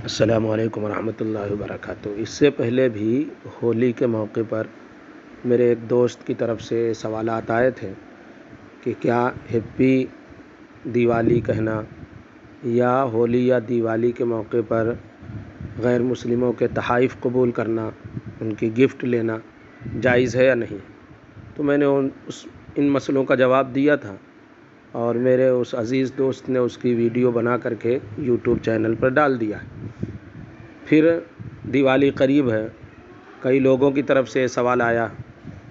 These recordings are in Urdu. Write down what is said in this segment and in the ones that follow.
السلام علیکم ورحمۃ اللہ وبرکاتہ۔ اس سے پہلے بھی ہولی کے موقع پر میرے ایک دوست کی طرف سے سوالات آئے تھے کہ کیا ہیپی دیوالی کہنا یا ہولی یا دیوالی کے موقع پر غیر مسلموں کے تحائف قبول کرنا، ان کی گفٹ لینا جائز ہے یا نہیں۔ تو میں نے ان مسئلوں کا جواب دیا تھا اور میرے اس عزیز دوست نے اس کی ویڈیو بنا کر کے یوٹیوب چینل پر ڈال دیا ہے۔ پھر دیوالی قریب ہے، کئی لوگوں کی طرف سے سوال آیا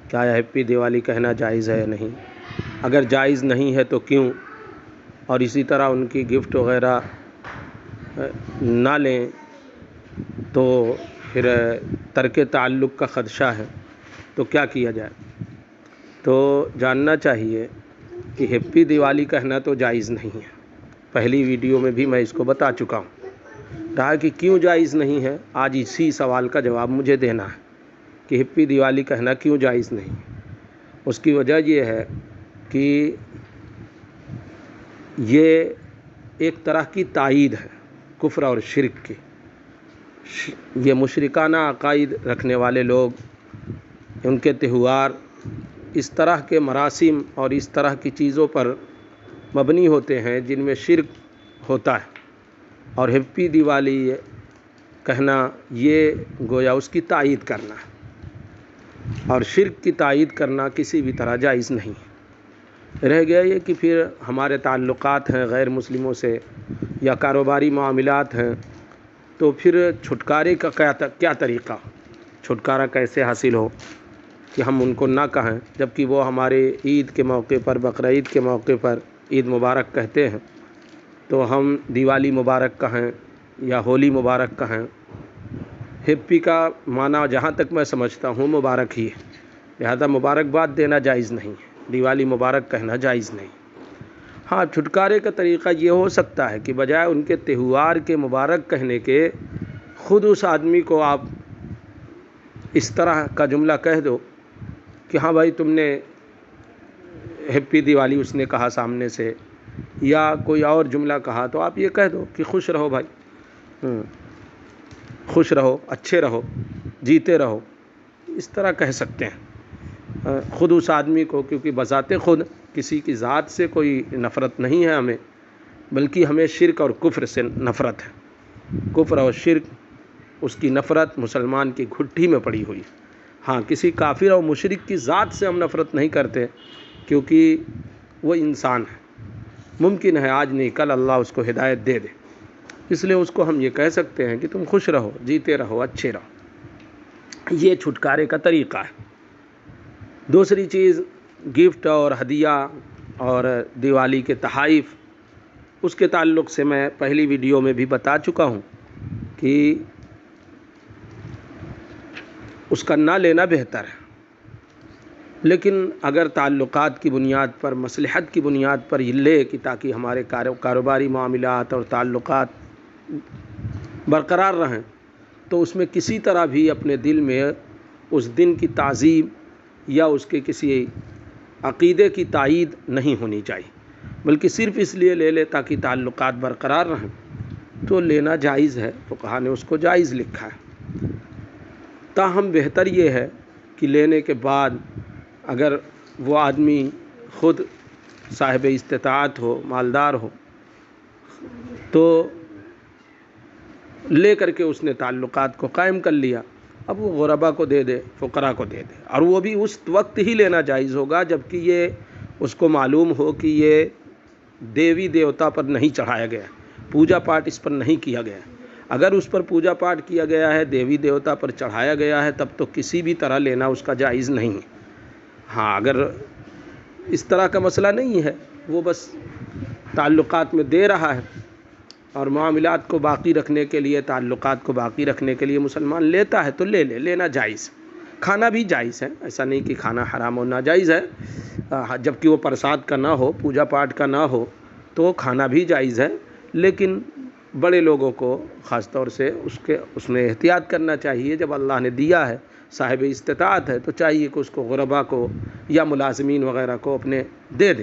کیا ہیپی دیوالی کہنا جائز ہے یا نہیں، اگر جائز نہیں ہے تو کیوں، اور اسی طرح ان کی گفٹ وغیرہ نہ لیں تو پھر ترک تعلق کا خدشہ ہے، تو کیا کیا جائے۔ تو جاننا چاہیے کہ ہیپی دیوالی کہنا تو جائز نہیں ہے، پہلی ویڈیو میں بھی میں اس کو بتا چکا ہوں۔ کہا کہ کیوں جائز نہیں ہے، آج اسی سوال کا جواب مجھے دینا ہے کہ ہیپی دیوالی کہنا کیوں جائز نہیں۔ اس کی وجہ یہ ہے کہ یہ ایک طرح کی تائید ہے کفر اور شرک کی۔ یہ مشرکانہ عقائد رکھنے والے لوگ، ان کے تہوار اس طرح کے مراسم اور اس طرح کی چیزوں پر مبنی ہوتے ہیں جن میں شرک ہوتا ہے، اور ہیپی دیوالی کہنا یہ گویا اس کی تائید کرنا ہے، اور شرک کی تائید کرنا کسی بھی طرح جائز نہیں ہے۔ رہ گیا یہ کہ پھر ہمارے تعلقات ہیں غیر مسلموں سے یا کاروباری معاملات ہیں، تو پھر چھٹکارے کا کیا طریقہ، چھٹکارا کیسے حاصل ہو کہ ہم ان کو نہ کہیں جبکہ وہ ہمارے عید کے موقع پر، بقرعید کے موقع پر عید مبارک کہتے ہیں، تو ہم دیوالی مبارک کہیں یا ہولی مبارک کہیں۔ ہیپی کا معنی جہاں تک میں سمجھتا ہوں مبارک ہی ہے، لہذا مبارکباد دینا جائز نہیں ہے، دیوالی مبارک کہنا جائز نہیں۔ ہاں، چھٹکارے کا طریقہ یہ ہو سکتا ہے کہ بجائے ان کے تہوار کے مبارک کہنے کے، خود اس آدمی کو آپ اس طرح کا جملہ کہہ دو کہ ہاں بھائی تم نے ہیپی دیوالی، اس نے کہا سامنے سے، یا کوئی اور جملہ کہا تو آپ یہ کہہ دو کہ خوش رہو بھائی، خوش رہو، اچھے رہو، جیتے رہو، اس طرح کہہ سکتے ہیں خود اس آدمی کو، کیونکہ بذات خود کسی کی ذات سے کوئی نفرت نہیں ہے ہمیں، بلکہ ہمیں شرک اور کفر سے نفرت ہے۔ کفر اور شرک، اس کی نفرت مسلمان کی گھٹی میں پڑی ہوئی ہے۔ ہاں، کسی کافر اور مشرک کی ذات سے ہم نفرت نہیں کرتے، کیونکہ وہ انسان ہے، ممکن ہے آج نہیں کل اللہ اس کو ہدایت دے دے، اس لیے اس کو ہم یہ کہہ سکتے ہیں کہ تم خوش رہو، جیتے رہو، اچھے رہو۔ یہ چھٹکارے کا طریقہ ہے۔ دوسری چیز، گفٹ اور ہدیہ اور دیوالی کے تحائف، اس کے تعلق سے میں پہلی ویڈیو میں بھی بتا چکا ہوں کہ اس کا نہ لینا بہتر ہے، لیکن اگر تعلقات کی بنیاد پر، مصلحت کی بنیاد پر یہ لے کہ تاکہ ہمارے کاروباری معاملات اور تعلقات برقرار رہیں، تو اس میں کسی طرح بھی اپنے دل میں اس دن کی تعظیم یا اس کے کسی عقیدے کی تائید نہیں ہونی چاہیے، بلکہ صرف اس لیے لے لے تاکہ تعلقات برقرار رہیں، تو لینا جائز ہے، فقہا نے اس کو جائز لکھا ہے۔ تاہم بہتر یہ ہے کہ لینے کے بعد اگر وہ آدمی خود صاحب استطاعت ہو، مالدار ہو، تو لے کر کے اس نے تعلقات کو قائم کر لیا، اب وہ غربا کو دے دے، فقراء کو دے دے، اور وہ بھی اس وقت ہی لینا جائز ہوگا جبکہ یہ اس کو معلوم ہو کہ یہ دیوی دیوتا پر نہیں چڑھایا گیا، پوجا پاٹ اس پر نہیں کیا گیا۔ اگر اس پر پوجا پاٹ کیا گیا ہے، دیوی دیوتا پر چڑھایا گیا ہے، تب تو کسی بھی طرح لینا اس کا جائز نہیں ہے۔ ہاں، اگر اس طرح کا مسئلہ نہیں ہے، وہ بس تعلقات میں دے رہا ہے اور معاملات کو باقی رکھنے کے لیے، تعلقات کو باقی رکھنے کے لیے مسلمان لیتا ہے، تو لینا جائز۔ کھانا بھی جائز ہے، ایسا نہیں کہ کھانا حرام اور ناجائز ہے، جبکہ وہ پرساد کا نہ ہو، پوجا پاٹ کا نہ ہو، تو کھانا بھی جائز ہے، لیکن بڑے لوگوں کو خاص طور سے اس میں احتیاط کرنا چاہیے۔ جب اللہ نے دیا ہے، صاحب استطاعت ہے، تو چاہیے کہ اس کو غربا کو یا ملازمین وغیرہ کو اپنے دے دیں۔